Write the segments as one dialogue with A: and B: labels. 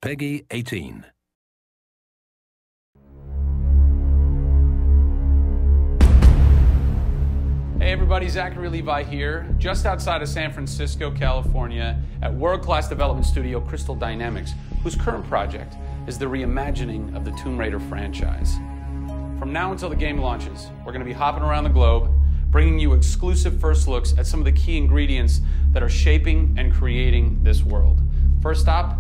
A: Peggy 18.
B: Hey everybody, Zachary Levi here, just outside of San Francisco, California, at world-class development studio Crystal Dynamics, whose current project is the reimagining of the Tomb Raider franchise. From now until the game launches, we're going to be hopping around the globe, bringing you exclusive first looks at some of the key ingredients that are shaping and creating this world. First stop,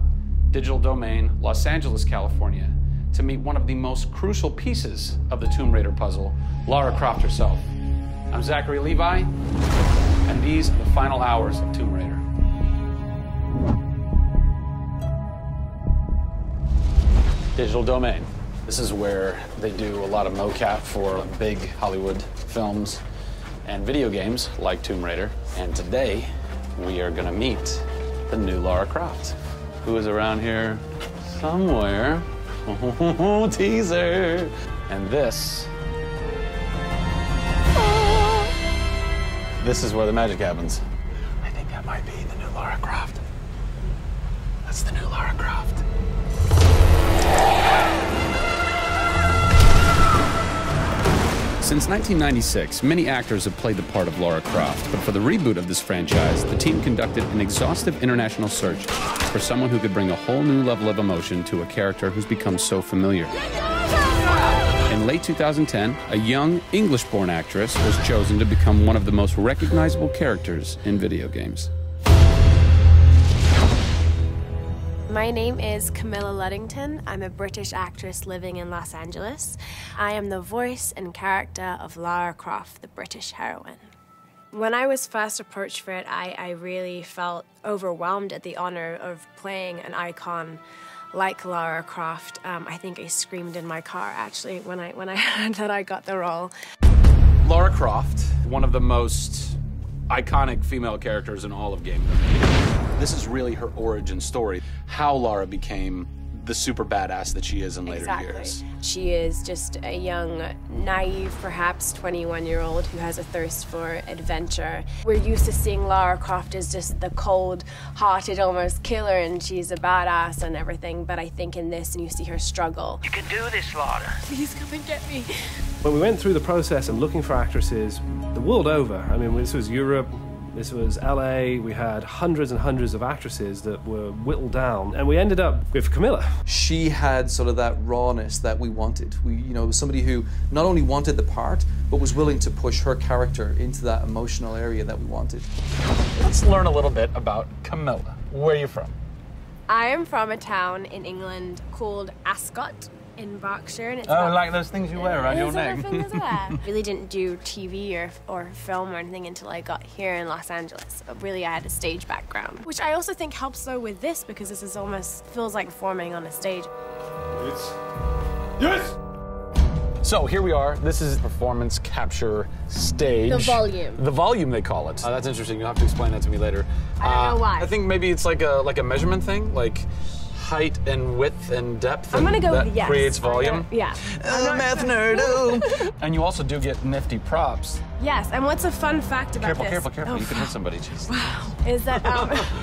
B: Digital Domain, Los Angeles, California, to meet one of the most crucial pieces of the Tomb Raider puzzle, Lara Croft herself. I'm Zachary Levi, and these are the final hours of Tomb Raider. Digital Domain. This is where they do a lot of mocap for big Hollywood films and video games like Tomb Raider. And today, we are gonna meet the new Lara Croft, who is around here somewhere. Teaser! And this is where the magic happens. I think that might be the new Lara Croft. That's the new Lara Croft. Since 1996, many actors have played the part of Lara Croft, but for the reboot of this franchise, the team conducted an exhaustive international search for someone who could bring a whole new level of emotion to a character who's become so familiar. In late 2010, a young English-born actress was chosen to become one of the most recognizable characters in video games.
C: My name is Camilla Luddington. I'm a British actress living in Los Angeles. I am the voice and character of Lara Croft, the British heroine. When I was first approached for it, I really felt overwhelmed at the honor of playing an icon like Lara Croft. I think I screamed in my car, actually, when I heard that I got the role.
B: Lara Croft, one of the most iconic female characters in all of gaming. This is really her origin story, how Lara became the super badass that she is in later years.
C: She is just a young, naive, perhaps 21-year-old who has a thirst for adventure. We're used to seeing Lara Croft as just the cold-hearted, almost killer, and she's a badass and everything, but I think in this, and you see her struggle.
D: You can do this, Lara.
C: Please come and get me.
E: When we went through the process of looking for actresses the world over, I mean, this was Europe, this was LA, we had hundreds and hundreds of actresses that were whittled down, and we ended up with Camilla.
F: She had sort of that rawness that we wanted. It was somebody who not only wanted the part, but was willing to push her character into that emotional area that we wanted.
B: Let's learn a little bit about Camilla. Where are you from?
C: I am from a town in England called Ascot in Berkshire. And it's
B: like those things you wear around your neck.
C: Really didn't do TV or film or anything until I got here in Los Angeles. Really, I had a stage background, which I also think helps though with this, because this is almost feels like performing on a stage.
B: Yes! So here we are. This is performance capture stage.
C: The volume.
B: The volume, they call it. That's interesting. You'll have to explain that to me later.
C: I don't know why.
B: I think maybe it's like a measurement thing, like height and width and depth.
C: I'm gonna go
B: that
C: with yes.
B: Creates volume.
C: Yeah.
B: Math nerd. And you also do get nifty props.
C: Yes. And what's a fun fact about this?
B: Careful.
C: Oh,
B: you can hit somebody. Jeez.
C: Wow. Is that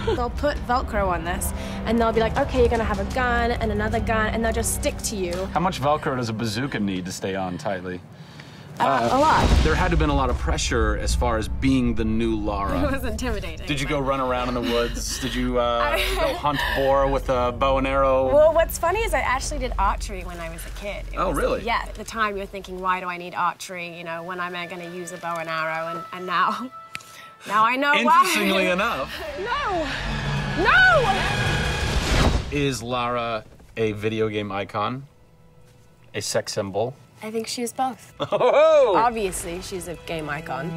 C: they'll put Velcro on this, and they'll be like, okay, you're gonna have a gun and another gun, and they'll just stick to you.
B: How much Velcro does a bazooka need to stay on tightly?
C: A lot.
B: There had to have been a lot of pressure as far as being the new Lara.
C: It was intimidating.
B: Did you go run around in the woods? Did you go hunt boar with a bow and arrow?
C: Well, what's funny is I actually did archery when I was a kid.
B: Really?
C: Yeah. At the time, you're thinking, why do I need archery? When am I going to use a bow and arrow? And now I know why.
B: Interestingly enough.
C: No!
B: Is Lara a video game icon? A sex symbol?
C: I think she's both.
B: Oh!
C: Obviously, she's a game icon,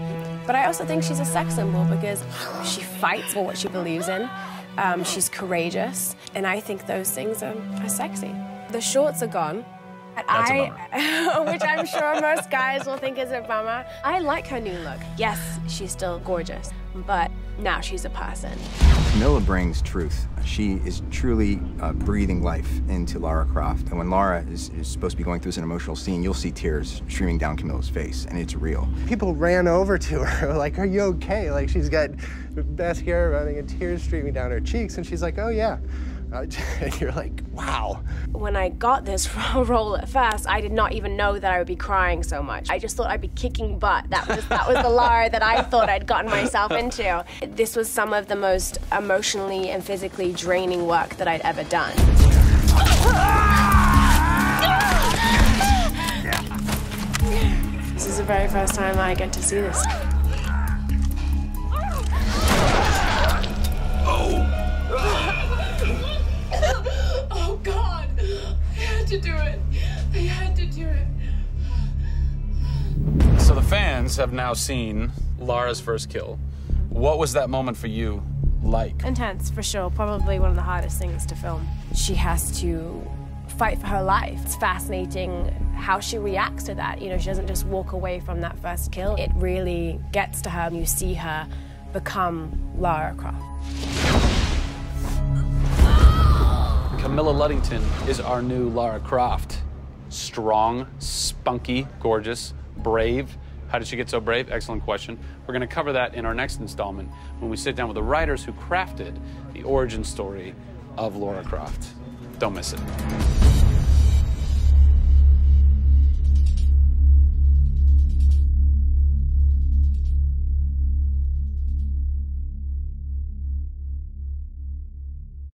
C: but I also think she's a sex symbol because she fights for what she believes in. She's courageous, and I think those things are sexy. The shorts are gone.
B: That's a bummer.
C: Which I'm sure most guys will think is a bummer. I like her new look. Yes, she's still gorgeous, but now she's a person.
G: Camilla brings truth. She is truly breathing life into Lara Croft. And when Lara is supposed to be going through an emotional scene, you'll see tears streaming down Camilla's face, and it's real.
H: People ran over to her, like, are you okay? Like, she's got mascara running and tears streaming down her cheeks, and she's like, oh yeah, And you're like, wow.
C: When I got this role at first, I did not even know that I would be crying so much. I just thought I'd be kicking butt. That was the Lara that I thought I'd gotten myself into. This was some of the most emotionally and physically draining work that I'd ever done. This is the very first time I get to see this.
A: Oh God, I had to do it. I had to do it.
B: So the fans have now seen Lara's first kill. What was that moment for you like?
C: Intense, for sure. Probably one of the hardest things to film. She has to fight for her life. It's fascinating how she reacts to that. You know, she doesn't just walk away from that first kill. It really gets to her, and you see her become Lara Croft.
B: Camilla Luddington is our new Lara Croft. Strong, spunky, gorgeous, brave. How did she get so brave? Excellent question. We're going to cover that in our next installment when we sit down with the writers who crafted the origin story of Lara Croft. Don't miss it.